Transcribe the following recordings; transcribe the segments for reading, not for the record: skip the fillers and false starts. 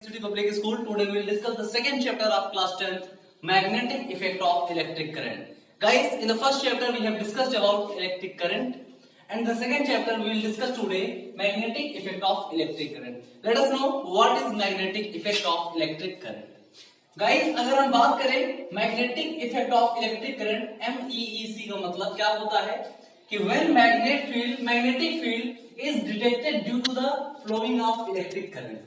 City Public School. Today we will discuss the second chapter of class 10th, magnetic effect of electric current. Guys, in the first chapter we have discussed about electric current, and the second chapter we will discuss today magnetic effect of electric current. Let us know what is magnetic effect of electric current. Guys, अगर हम बात करें magnetic effect of electric current, MEEC का मतलब क्या होता है कि when magnetic field is detected due to the flowing of electric current.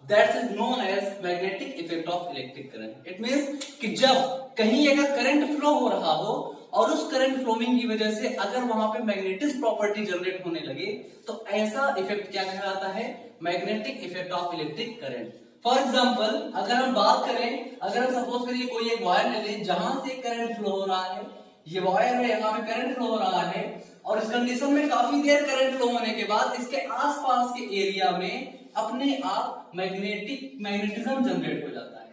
That is known as magnetic effect of electric current. It means कि जब कहीं अगर करंट फ्लो हो रहा हो और उस करंट फ्लोइंग की वजह से अगर वहां पे मैग्नेटिक प्रॉपर्टी जनरेट होने लगे तो ऐसा इफेक्ट क्या कहलाता है? Magnetic effect of electric current. For example अगर हम बात करें, अगर हम सपोज करिए कोई एक वायर ले लें जहां से करंट फ्लो हो रहा है, ये वायर है, यहाँ पे करंट फ्लो हो रहा है और इस कंडीशन में काफी देर करंट फ्लो होने के बाद इसके आसपास के एरिया में अपने आप मैग्नेटिज्म जनरेट हो जाता है.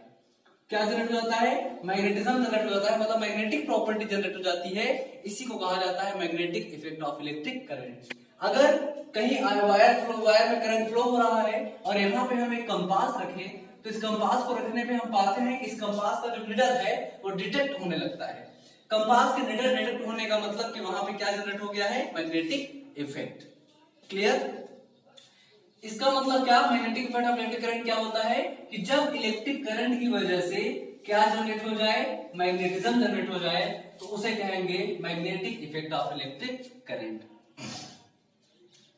क्या जनरेट हो जाता है? मैग्नेटिज्म जनरेट हो जाता है, मतलब मैग्नेटिक प्रॉपर्टी जनरेट हो जाती है. इसी को कहा जाता है magnetic effect of electric current. अगर कहीं वायर में करंट फ्लो हो रहा है और यहाँ पे हम एक कंपास रखें तो इस कंपास को रखने पे हम पाते हैं कि इस कंपास का जो नीडल है वो डिटेक्ट होने लगता है. कंपास के नीडल डिटेक्ट होने का मतलब कि वहां पे क्या जनरेट हो गया है? Magnetic effect. क्लियर? इसका मतलब क्या? Magnetic effect of electric current क्या होता है कि जब इलेक्ट्रिक करंट की वजह से क्या जनरेट हो जाए? मैग्नेटिज्म जनरेट हो जाए, तो उसे कहेंगे magnetic effect of electric current.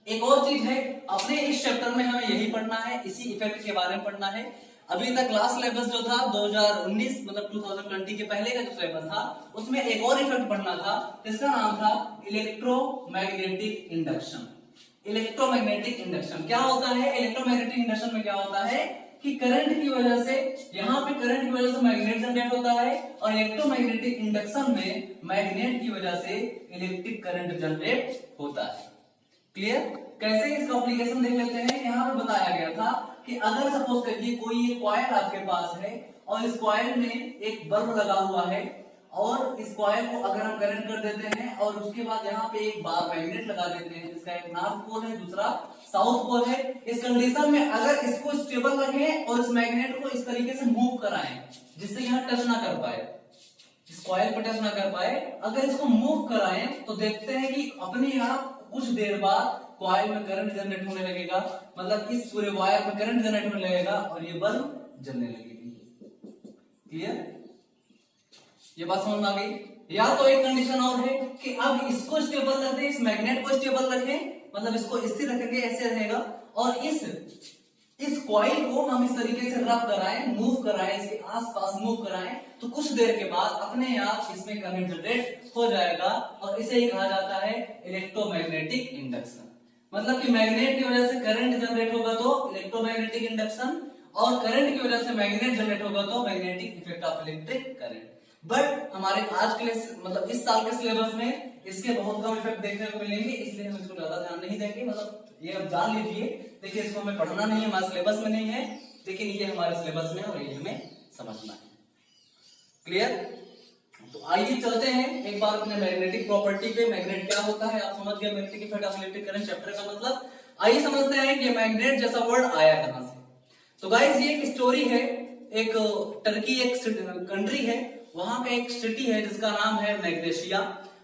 एक और चीज है, अपने इस चैप्टर में हमें यही पढ़ना है, इसी इफेक्ट के बारे में पढ़ना है. अभी तक क्लास सिलेबस जो था 2019 मतलब 2020 के पहले का जो सिलेबस था उसमें एक और इफेक्ट पढ़ना था, जिसका नाम था इलेक्ट्रोमैग्नेटिक इंडक्शन. इलेक्ट्रोमैग्नेटिक इंडक्शन क्या होता है? इलेक्ट्रोमैग्नेटिक इंडक्शन में क्या होता है कि करंट की वजह से, यहाँ पे करंट की वजह से मैग्नेट जनरेट होता है और इलेक्ट्रोमैग्नेटिक इंडक्शन में मैग्नेट की वजह से इलेक्ट्रिक करंट जनरेट होता है. क्लियर? कैसे? इसका एप्लीकेशन देख लेते हैं. यहाँ पे बताया गया था कि अगर सपोज करिए कोई एक कॉइल आपके पास है और इस कॉइल में एक बल्ब लगा हुआ है और इस कॉइल को अगर हम करंट कर देते हैं और उसके बाद यहाँ पे एक बार मैग्नेट लगा देते हैं, इसका एक नॉर्थ पोल है, दूसरा साउथ पोल है. इस कंडीशन में अगर इसको स्टेबल रखें और इस मैग्नेट को इस तरीके से मूव कराएं जिससे यहाँ टच ना कर पाए, इस कॉइल पर टच ना कर पाए, अगर इसको मूव कराएं तो देखते हैं कि अपने आप कुछ देर बाद कॉइल में करंट जनरेट होने लगेगा, मतलब इस पूरे वायर में करंट जनरेट होने लगेगा और ये बल्ब जलने लगेगी. क्लियर? ये बात समझ में आ गई? या तो एक कंडीशन और है कि अब इसको स्टेबल रख दें, इस मैग्नेट को स्टेबल रखें, मतलब इसको स्थिर रखेंगे, ऐसे रहेगा, और इस कॉइल को हम इस तरीके से रब कराएं, मूव कराएं, इसके आसपास मूव कराएं, तो कुछ देर के बाद अपने आप इसमें करंट जनरेट हो जाएगा और इसे ही कहा जाता है इलेक्ट्रोमैग्नेटिक इंडक्शन. मतलब कि मैग्नेट की वजह से करंट जनरेट होगा तो इलेक्ट्रोमैग्नेटिक इंडक्शन, और करंट की वजह से मैग्नेट जनरेट होगा तो magnetic effect of electric current. But हमारे आज के मतलब इस साल के सिलेबस में इसके बहुत कम इफेक्ट देखने को मिलेंगे, इसलिए हम इसको ज्यादा ध्यान नहीं देंगे. मतलब ये अब जान लीजिए, देखिए इसको हमें पढ़ना नहीं है, हमारे सिलेबस में नहीं है, लेकिन ये हमारे सिलेबस में और ये हमें समझना है. क्लियर? तो आइए चलते हैं एक बार अपने मैग्नेटिक प्रॉपर्टी पे. मैग्नेट क्या होता है आप समझ गए, magnetic effect of electric current chapter का मतलब. आइए समझते हैं कि मैग्नेट जैसा वर्ड आया कहां से. तो गाइस ये एक स्टोरी है, एक टर्की एक कंट्री है, वहां पे एक सिटी है जिसका नाम है मैग्नेशिया,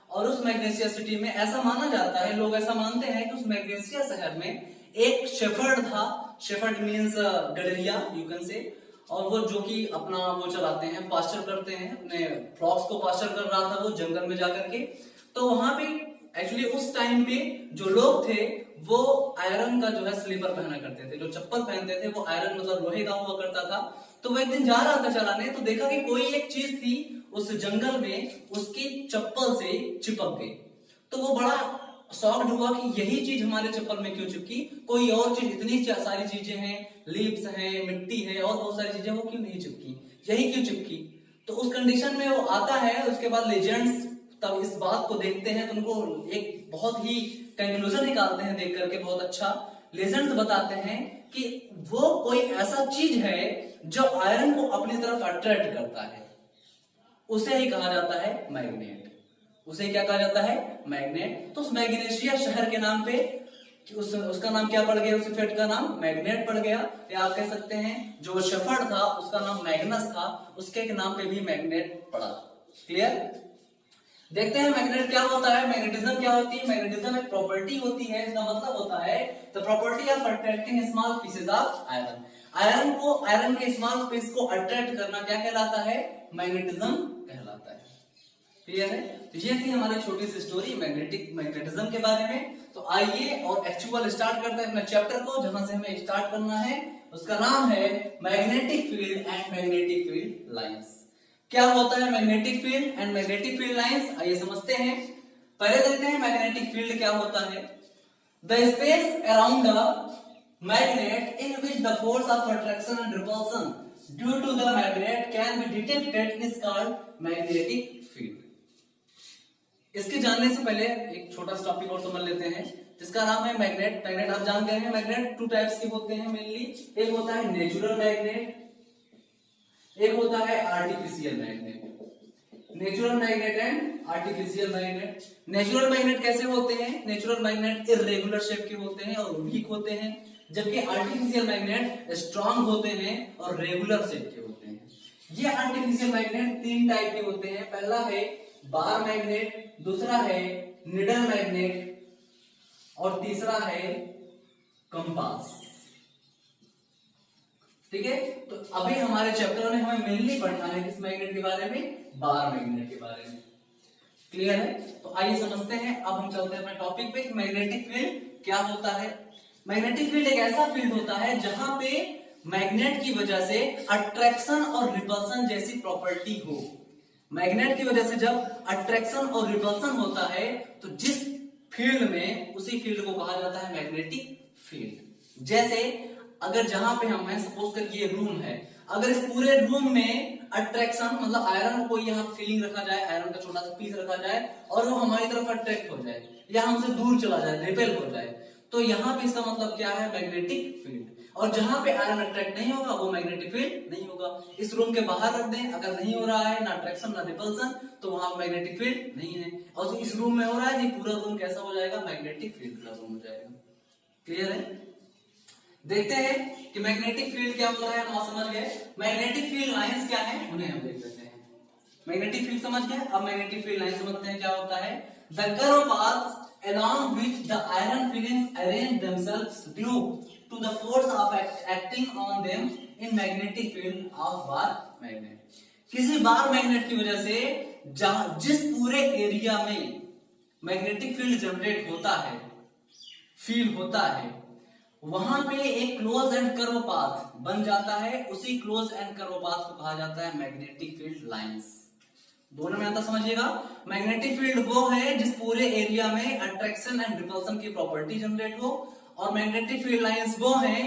और उस मैग्नेशिया सिटी में ऐसा माना जाता है, लोग ऐसा मानते हैं कि उस मैग्नेशिया शहर में एक शेफर्ड था. शेफर्ड मींस गडरिया यू कैन से, और वो जो कि अपना वो चलाते हैं, पास्चर करते हैं, अपने फ्लॉक्स को पास्चर कर रहा था वो जंगल में जाकर के. तो वहां पे एक्चुअली उस टाइम पे जो लोग थे वो आयरन का जो है स्लीपर पहना करते थे, जो चप्पल पहनते थे वो आयरन मतलब लोहे का हुआ करता था. तो वो एक दिन जा रहा था चलाने, तो देखा कि कोई एक चीज थी उस जंगल में उसकी चप्पल से चिपक गई. तो वो बड़ा शॉक्ड हुआ कि यही चीज हमारे चप्पल में क्यों चिपकी, कोई और चीज, इतनी सारी चीजें हैं, लीव्स हैं, मिट्टी है और बहुत सारी चीजें, वो क्यों नहीं चिपकी, यही क्यों चिपकी. तो उस कंडीशन में वो आता है. उसके बाद लेजेंड्स तब इस बात को देखते हैं तो उनको एक बहुत ही कंक्लूजन निकालते हैं देख करके, बहुत अच्छा लेजेंड्स बताते हैं कि वो कोई ऐसा चीज है जो आयरन को अपनी तरफ अट्रैक्ट करता है, उसे ही कहा जाता है मैग्नेट. उसे क्या कहा जाता है? मैग्नेट. तो उस मैग्नेशिया शहर के नाम पे उसका नाम क्या पड़ गया, उस इफेक्ट का नाम मैग्नेट पड़ गया, या आप कह सकते हैं जो शेफर्ड था उसका नाम मैग्नस था, उसके नाम पे भी मैग्नेट पड़ा। क्लियर? देखते हैं मैग्नेट क्या होता है, मैग्नेटिज्म क्या होती है। मैग्नेटिज्म एक प्रॉपर्टी होती है, इसका मतलब होता है the property of attracting small pieces of iron. Iron के स्मॉल पीस को अट्रैक्ट करना क्या कहलाता है, मैग्नेटिज्म कहलाता है। क्लियर है? तो ये थी हमारी छोटी सी स्टोरी मैग्नेटिज्म के बारे में। तो आइए और एक्चुअल स्टार्ट करते हैं अपने चैप्टर को, जहां से हमें स्टार्ट करना है उसका नाम है magnetic field and magnetic field lines. क्या होता है magnetic field and magnetic field lines, आइए समझते हैं। पहले देखते हैं मैग्नेटिक फील्ड क्या होता है। The space around the magnet in which the force of attraction and repulsion due to the magnet can be detected is called magnetic field. इसके जानने से पहले एक छोटा सा टॉपिक और समझ लेते हैं, जिसका नाम है मैग्नेट। मैग्नेट आप जानते हैं, मैग्नेट टू टाइप्स के होते हैं मेनली। एक होता है नेचुरल मैग्नेट, एक होता है artificial magnet. Natural magnet and artificial magnet. Natural magnet कैसे होते हैं, नेचुरल मैग्नेट इर्रेगुलर शेप के होते हैं और वीक होते हैं, जबकि आर्टिफिशियल मैग्नेट स्ट्रांग होते हैं और रेगुलर शेप के होते हैं। ये आर्टिफिशियल मैग्नेट तीन टाइप के होते हैं। पहला है बार मैग्नेट, दूसरा है निडल मैग्नेट और तीसरा है कंपास। ठीक है? तो अभी हमारे चैप्टर में हमें मेनली पढ़ना है किस मैग्नेट के बारे में, बार मैग्नेट के बारे में। क्लियर है? तो आइए समझते हैं। अब हम चलते हैं अपने टॉपिक पे, मैग्नेटिक फील्ड क्या होता है। मैग्नेटिक फील्ड एक ऐसा फील्ड होता है जहां पे मैग्नेट की वजह से अट्रैक्शन और रिपल्शन जैसी प्रॉपर्टी हो। मैग्नेट की वजह से जब अट्रैक्शन और रिपल्शन होता है तो जिस फील्ड में, उसी फील्ड को कहा जाता है मैग्नेटिक फील्ड। जैसे अगर जहां पे हम हैं, सपोज कर ये रूम है, अगर इस पूरे रूम में अट्रैक्शन मतलब आयरन को यहाँ फीलिंग रखा जाए, आयरन का छोटा सा पीस रखा जाए और वो हमारी तरफ अट्रैक्ट हो जाए या हमसे दूर चला जाए, रिपेल हो जाए, तो यहाँ पे इसका मतलब क्या है, मैग्नेटिक फील्ड। और जहां पे आयरन अट्रैक्ट नहीं होगा वो मैग्नेटिक फील्ड नहीं होगा। इस रूम के बाहर रख दें, अगर नहीं हो रहा है ना अट्रैक्शन ना रिपल्सन, तो वहां मैग्नेटिक फील्ड नहीं है। और इस रूम में हो रहा है, पूरा रूम कैसा हो जाएगा, मैग्नेटिक फील्ड का रूम हो जाएगा। क्लियर है? देखते हैं कि मैग्नेटिक फील्ड क्या होता है, हम समझ गए। मैग्नेटिक फील्ड लाइंस क्या है, उन्हें हम देख लेते हैं। मैग्नेटिक फील्ड समझ गए, अब मैग्नेटिक फील्ड लाइन समझते हैं क्या होता है। The curve paths along which the iron filings arrange themselves due to the force of acting on them in magnetic field of bar magnet। किसी बार मैग्नेट की वजह से जिस पूरे एरिया में मैग्नेटिक फील्ड जनरेट होता है, फील होता है, वहां पे एक क्लोज एंड कर्व पाथ बन जाता है। उसी क्लोज एंड कर्व पाथ को कहा जाता है मैग्नेटिक फील्ड लाइंस। दोनों में आता समझिएगा। मैग्नेटिक फील्ड वो है जिस पूरे एरिया में अट्रैक्शन एंड रिपल्शन की प्रॉपर्टी जनरेट हो, और मैग्नेटिक फील्ड लाइंस वो है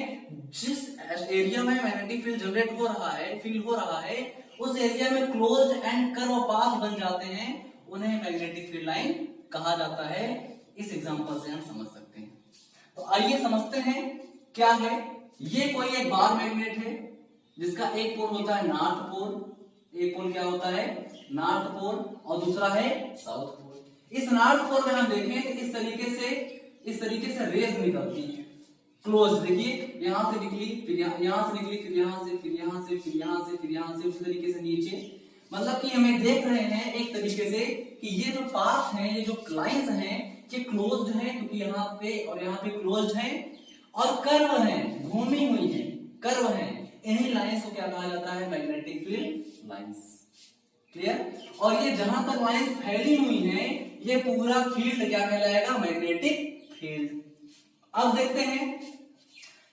जिस एरिया में मैग्नेटिक फील्ड जनरेट हो रहा है, फील हो रहा है, उस एरिया में क्लोज एंड कर्व पाथ बन जाते हैं, उन्हें मैग्नेटिक फील्ड लाइन कहा जाता है। इस एग्जांपल से हम समझ सकते हैं। तो आइए समझते हैं क्या है। ये कोई एक बार मैग्नेट है जिसका एक पोल होता है नॉर्थ पोल, एक पोल क्या होता है, नॉर्थ पोल, और दूसरा है साउथ पोल। इस नॉर्थ पोल में हम देखें तो इस तरीके से रेज निकलती है क्लोज। देखिए यहां से निकली, फिर यहां से निकली, फिर यहां से, फिर यहां से, फिर यहां से, फिर यहां से, उसी तरीके से नीचे। मतलब कि हमें देख रहे हैं एक तरीके से कि ये जो पाथ है, ये जो लाइंस हैं, ये क्लोज्ड है, क्योंकि यहाँ पे और यहाँ पे क्लोज्ड है, और कर्व है, घूमी हुई है, कर्व है। इन्हीं लाइंस को क्या कहा जाता है, मैग्नेटिक फील्ड लाइंस। क्लियर? और ये जहां तक लाइंस फैली हुई हैं, ये पूरा फील्ड क्या कहलाएगा, मैग्नेटिक फील्ड। अब देखते हैं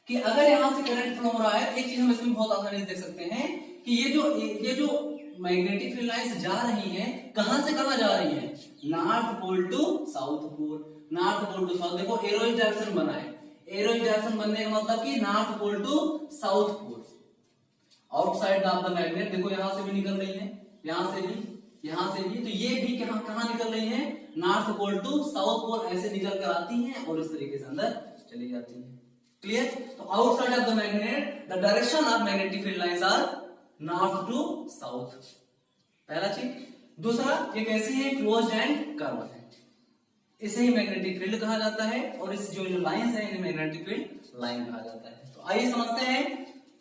कि अगर यहां से करंट फ्लो हो रहा है, एक चीज हम इसमें बहुत आसानी से देख सकते हैं कि ये जो मैग्नेटिक फील्ड लाइंस जा रही हैं, कहां से कहां जा रही हैं, north pole to south pole, north pole to south. देखो एरोइज डायरेक्शन बना है, एरोइज डायरेक्शन बनने का मतलब कि north pole to south pole. Outside of the magnet, देखो यहां से भी निकल रही है, यहां से भी, यहां से भी, तो ये भी कहां निकल रही है, north pole to south pole, ऐसे निकल कर आती हैं और इस तरीके से अंदर चली जाती है। क्लियर? तो outside of the magnet the direction of magnetic field lines are north to south. पहला चीज। दूसरा, ये कैसी है, क्लोज्ड एंड कर्व है। इसे ही मैग्नेटिक फील्ड कहा जाता है, और इस जो लाइंस है इन्हें मैग्नेटिक फील्ड लाइन कहा जाता है। तो आइए समझते हैं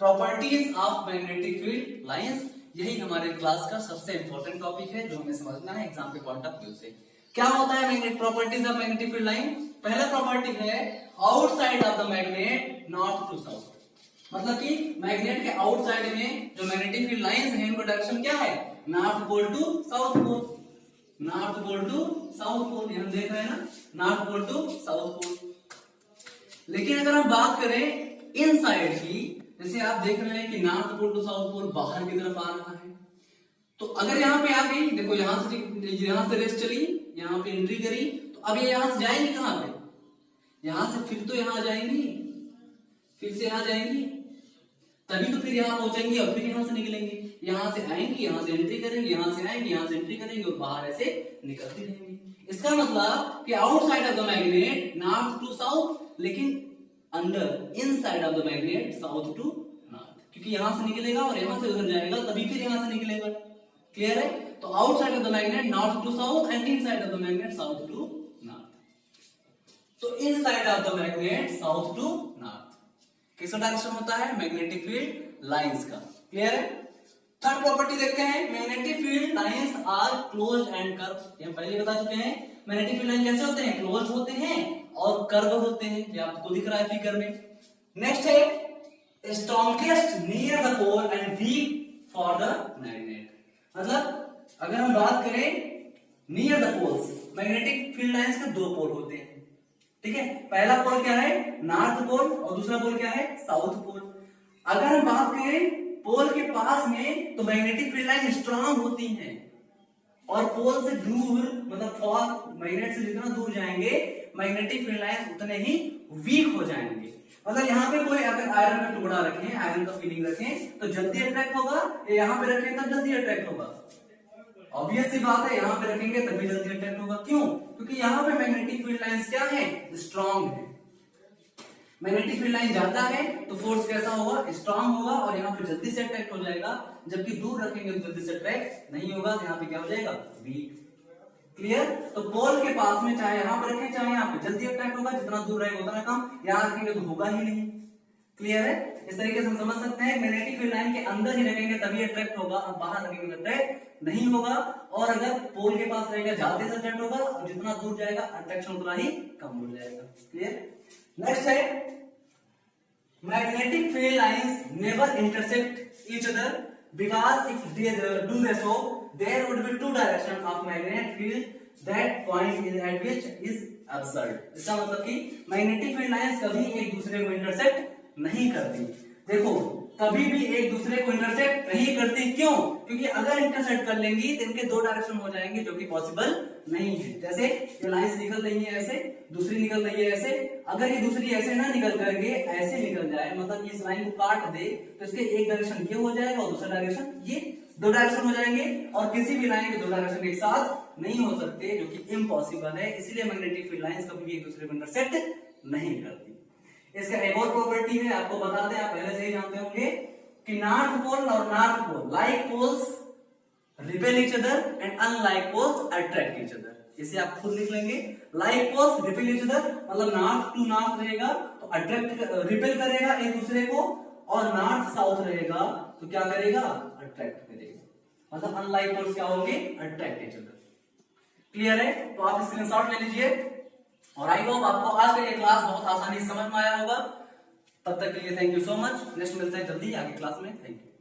properties of magnetic field lines. यही हमारे क्लास का सबसे इंपॉर्टेंट टॉपिक है जो हमें समझना है एग्जाम के पॉइंट ऑफ व्यू से। क्या होता है magnetic properties of magnetic field line? पहला प्रॉपर्टी है outside of the magnet north to south. मतलब कि मैग्नेट के आउटसाइड में जो मैग्नेटिक फील्ड लाइंस हैं उनका डायरेक्शन क्या है? North pole to south pole. North pole to south pole, हम देख रहे हैं ना, north pole to south pole. लेकिन अगर हम बात करें इन साइड की, जैसे आप देख रहे हैं कि north pole to south pole बाहर की तरफ आ रहा है, तो अगर यहाँ पे आ गई, देखो यहां से रेस चली, यहाँ पे एंट्री करी, तो अब ये यहां से जाएंगी कहां पे? यहां से फिर तो यहां आ जाएंगी, फिर से यहां जाएंगी, तभी तो फिर यहां पहुंचेंगी और फिर यहां से निकलेंगी। यहां से आएंगी, यहां से एंट्री करेंगे, यहां से आएंगी, यहां से एंट्री करेंगे और बाहर ऐसे निकलती रहेंगी। इसका मतलब कि outside of the magnet north to south, लेकिन अंदर inside of the magnet south to north, क्योंकि यहां से निकलेगा और यहां से उधर जाएगा तभी फिर यहां से निकलेगा। क्लियर है? तो outside of the magnet north to south and inside of the magnet south to north. तो inside of the magnet south to north किसका डायरेक्शन होता है? मैग्नेटिक फील्ड लाइंस का। क्लियर है? थर्ड प्रॉपर्टी देखते हैं, magnetic field lines are closed and curve. ये पहले बता चुके हैं मैग्नेटिक फील्ड लाइन कैसे होते हैं? क्लोज होते हैं और कर्व होते हैं, ये आपको दिख रहा है फिगर में। नेक्स्ट है strongest near the pole and weak for the magnet. मतलब अगर हम बात करें near the poles, magnetic field lines के दो पोल होते हैं, ठीक है? पहला पोल क्या है? नॉर्थ पोल, और दूसरा पोल क्या है? South pole. अगर हम बात करें पोल के पास में, तो मैग्नेटिक फील्ड लाइन स्ट्रांग होती हैं, और पोल से दूर, मतलब फॉर मैग्नेट से जितना दूर जाएंगे मैग्नेटिक फील्ड लाइन उतने ही वीक हो जाएंगे। मतलब यहाँ पे कोई अगर आयरन का टुकड़ा रखें, आयरन का फीलिंग रखें, तो जल्दी अट्रैक्ट होगा, यहाँ पे रखें तब जल्दी अट्रैक्ट होगा। ऑब्वियस सी बात है, यहाँ पे रखेंगे तभी जल्दी अट्रैक्ट होगा। क्यों? क्योंकि यहाँ पे मैग्नेटिक फील्ड लाइंस क्या है? स्ट्रांग है। मैग्नेटिक फील्ड लाइन जाता है तो फोर्स कैसा होगा? स्ट्रांग होगा, और यहाँ पे जल्दी से अट्रैक्ट हो जाएगा। जबकि दूर रखेंगे तो जल्दी से अट्रैक्ट नहीं होगा, तो यहाँ पे क्या हो जाएगा? वीक। क्लियर? तो पोल के पास में चाहे यहाँ पे रखें चाहे यहाँ पे, जल्दी अट्रैक्ट होगा, जितना दूर रहेगा उतना कम। यहाँ रखेंगे तो होगा ही नहीं। क्लियर है? इस तरीके से हम समझ सकते हैं मैग्नेटिक फील्ड लाइन के अंदर ही रखेंगे तभी अट्रैक्ट होगा, और बाहर रखेंगे तो अट्रैक्ट नहीं होगा। और अगर पोल के पास रहेगा ज्यादा से अट्रैक्ट होगा, और जितना दूर जाएगा अट्रैक्शन उतना ही कम हो जाएगा। क्लियर? नेक्स्ट है magnetic field lines never intersect each other, because if they do so, there would be two directions of magnetic field, that point is at which is absurd। इसका मतलब कि मैग्नेटिक फील्ड लाइंस कभी एक दूसरे को intersect नहीं करती। देखो, कभी भी एक दूसरे को इंटरसेक्ट नहीं करती। क्यों? क्योंकि अगर इंटरसेक्ट कर लेंगी तो इनके दो डायरेक्शन हो जाएंगे, जो कि पॉसिबल नहीं है। जैसे ये लाइंस निकल रही है ऐसे, दूसरी निकल रही है ऐसे, अगर ये दूसरी ऐसे ना निकल करके ऐसे निकल जाए, मतलब इस लाइन को काट दे, तो इसके एक डायरेक्शन ये हो जाएगा और दूसरा डायरेक्शन ये, दो डायरेक्शन हो जाएंगे। और किसी भी लाइन के दो डायरेक्शन एक साथ नहीं हो सकते, जो कि इम्पॉसिबल है। इसलिए मैग्नेटिक फील्ड लाइंस कभी भी एक दूसरे को इंटरसेक्ट नहीं करती। इसका एक और प्रॉपर्टी है, आपको बता दें, आप पहले से ही जानते होंगे कि नॉर्थ पोल और north pole like poles repel each other and unlike poles attract each other. इसे आप खुद लिख लेंगे, like poles repel each other, मतलब नॉर्थ टू नॉर्थ रहेगा तो अट्रैक्ट रिपेल करेगा एक दूसरे को, और नॉर्थ साउथ रहेगा तो क्या करेगा? अट्रैक्ट करेगा। मतलब अनलाइक पोल्स क्या होंगे? Attract each other. क्लियर है? तो आप स्क्रीनशॉट ले लीजिए, और आई होप आपको आज का ये क्लास बहुत आसानी से समझ में आया होगा। तब तक के लिए thank you so much. Next मिलते हैं जल्दी आगे क्लास में। Thank you.